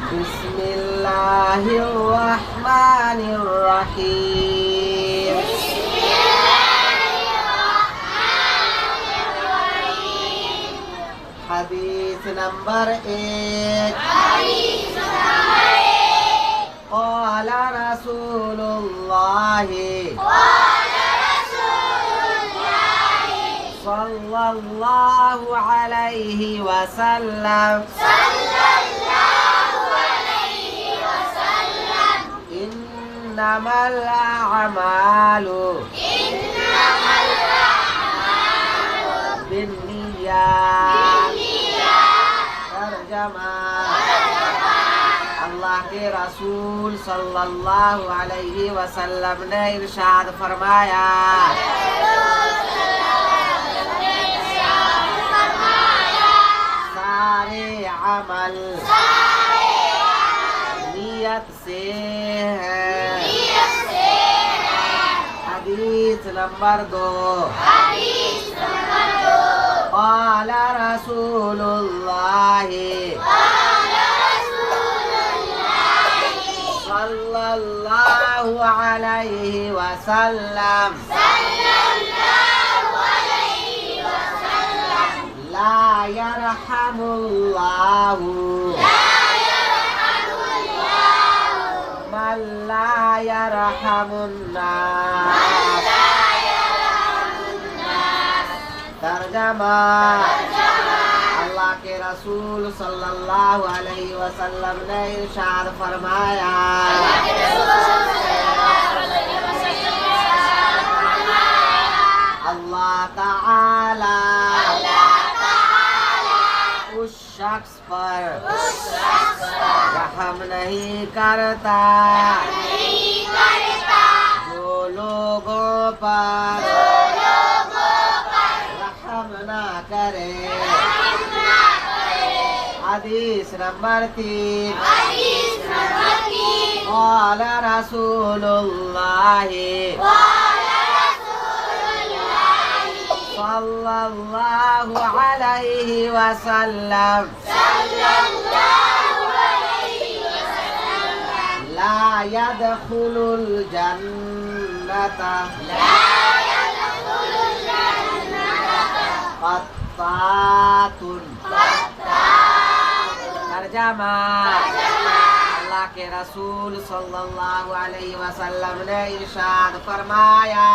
बिस्मिल्लाहिर्रहमानिर्रहीम। हदीस नंबर 1। क़ाल रसूलुल्लाह सल्लल्लाहु अलैहि वसल्लम इन्नमल अअमालु बिन्नियात। तर्जमा। अल्लाह के रसूल सल्लल्लाहु अलैहि वसल्लम ने इरशाद फरमाया, सारे अमल नियत से है। हदीस नंबर 2। क़ाल रसूलुल्लाह सल्लल्लाहु अलैहि वसल्लम ला यरहमुल्लाहु मन ला यरहमुन्नास। तर्जमा। अल्लाह के रसूल सल्लल्लाहु अलैहि वसल्लम ने इरशाद फरमाया, अल्लाह ताला उस शख्स पर रहम नहीं करता जो लोगों पर रहम ना करे। हदीस नंबर 3। क़ाल रसूलुल्लाह सल्लल्लाहु अलैहि वसल्लम ला यदखुलुल जन्नता क़त्तातुन। तर्जमा। अल्लाह के रसूल सल्लल्लाहु अलैहि वसल्लम ने इरशाद फरमाया,